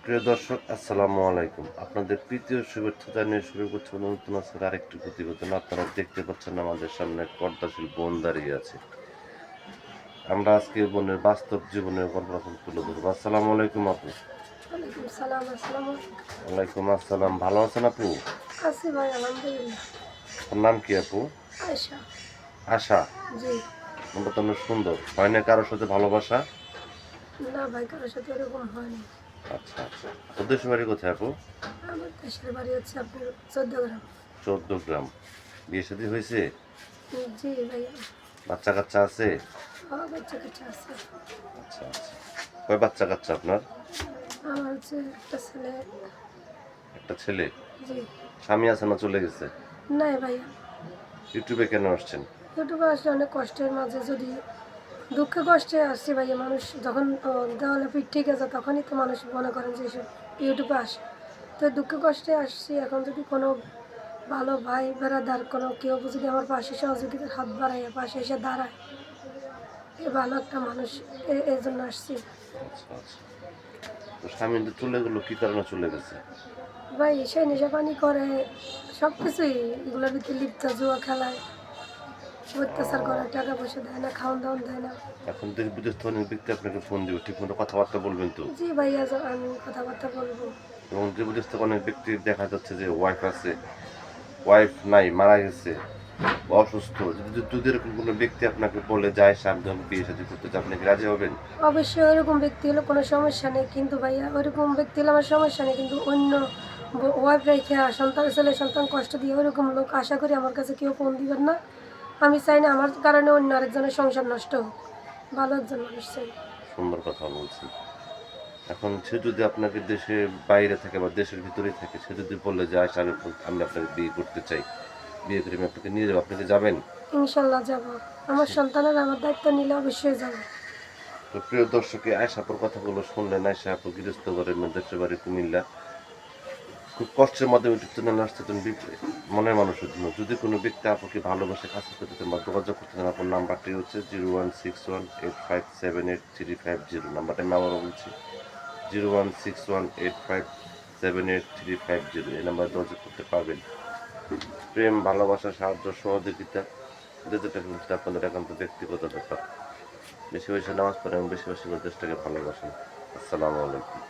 প্রিয় দর্শক, আসসালামু আলাইকুম। আপনাদের প্রীতি ও শুভেচ্ছা জানিয়ে শুরু করছি নতুন আজকের আরেকটি প্রতিবেদন। আপনারা দেখতে পাচ্ছেন আমাদের সামনে পর্দাশীল বোন দাঁড়িয়ে আছে। আমরা আজকে বোনের বাস্তব জীবনের গল্প এখন তুলে ধরবো। আসসালামু আলাইকুম আপু। ওয়ালাইকুম সালাম। আসসালামু আলাইকুম। ওয়ালাইকুম আসসালাম। ভালো আছেন আপু? আছি ভাই, আলহামদুলিল্লাহ। আপনার নাম কি আপু? আয়েশা। আশা। জি। নামটা তো অনেক সুন্দর। হয় না কারোর সাথে ভালোবাসা? না ভাই, কারোর সাথে ওরকম হয়নি। আচ্ছা আচ্ছা। আপনার দেশের বাড়ি কোথায় আপু? আমার দেশের বাড়ি হচ্ছে আপনার 14 গ্রাম। 14 গ্রাম। বিয়ে শাদী হয়েছে? জি ভাইয়া। বাচ্চা কাচ্চা আছে? বাচ্চা কাচ্চা আছে। আচ্ছা আচ্ছা। কয় বাচ্চা কাচ্চা আপনার? আমার হচ্ছে একটা ছেলে। একটা ছেলে। জি। স্বামী আছে না চলে গেছে? নাই ভাইয়া। ইউটিউবে কেন আসছেন? ইউটিউবে আসলে অনেক কষ্টের মাঝে, যদি দুঃখে কষ্টে আসছি ভাইয়া, মানুষ যখন দেওয়ালে পিঠ ঠিক আছে তখনই তো মানুষ মনে করেন যে এসব ইউটিউবে আসে। তো দুঃখে কষ্টে আসছি। এখন যদি কোনো ভালো ভাই বেড়াদার কোনো কেউ যদি আমার পাশে সহযোগিতার হাত বাড়ায়, পাশে এসে দাঁড়ায়, এ ভালো একটা মানুষ, এই জন্য আসছি। আচ্ছা আচ্ছা। তো স্বামী তো চলে গেল, কি কারণে চলে গেছে? ভাই সে নেশা পানি করে, সব কিছুই এগুলোর ভিতরে লিপ্ত, জুয়া খেলায়, অত্যাচার করে, টাকা পয়সা দেয় না, খাওয়ান দাওয়ান দেয় না। এখন দেশ বিদেশ থেকে অনেক ব্যক্তি আপনাকে ফোন দিবে, ঠিক মতো কথাবার্তা বলবেন তো? জি ভাইয়া, আমি কথাবার্তা বলবো। এবং দেশ বিদেশ থেকে অনেক ব্যক্তি দেখা যাচ্ছে যে ওয়াইফ আছে, ওয়াইফ নাই, মারা গেছে, অসুস্থ। যদি এরকম কোনো ব্যক্তি আপনাকে বলে যায় স্বামী যখন বিয়ে শাদী করতে চায়, আপনি কি রাজি হবেন? অবশ্যই ওইরকম ব্যক্তি হলে কোনো সমস্যা নেই, কিন্তু ভাইয়া ওইরকম ব্যক্তি হলে আমার সমস্যা নেই, কিন্তু অন্য ওয়াইফ রেখে সন্তান, ছেলে সন্তান কষ্ট দিয়ে ওইরকম লোক আশা করি আমার কাছে কেউ ফোন দিবেন না। আমি চাই না আমার কারণে অন্য আরেকজনের সংসার নষ্ট হোক। ভালো একজন মানুষ চাই। সুন্দর কথা বলছেন। এখন সে যদি আপনাকে দেশের বাইরে থাকে বা দেশের ভিতরেই থাকে, সে যদি বলে যায় আমি আমি আপনাকে বিয়ে করতে চাই, বিয়ে করে আমি আপনাকে নিয়ে যাবো, আপনি কি যাবেন? ইনশাল্লাহ যাব। আমার সন্তানের আমার দায়িত্ব নিলে অবশ্যই যাব। তো প্রিয় দর্শক, আয়েশা আপুর কথাগুলো শুনলেন। আয়েশা আপু গৃহস্থ ঘরের মধ্যে, দেশের বাড়ি কুমিল্লা। খুব কষ্টের মাধ্যমে ইউটিউব চ্যানেল আসছে মনের মানুষের জন্য। যদি কোনো ব্যক্তি আপুকে ভালোবাসে, কাছে করতে চান বা যোগাযোগ করতে চান, আপনার নাম্বারটি হচ্ছে 01618578350। নাম্বারটা আমি আবারও বলছি, 01618578350। এই নাম্বারে যোগাযোগ করতে পারবেন। প্রেম, ভালোবাসা, সাহায্য, সহযোগিতা, যেটা কিন্তু আপনাদের একান্ত ব্যক্তিগত ব্যাপার। বেশি বেশি নামাজ পড়েন এবং বেশি বেশি করে দেশটাকে ভালোবাসেন। আসসালামু আলাইকুম।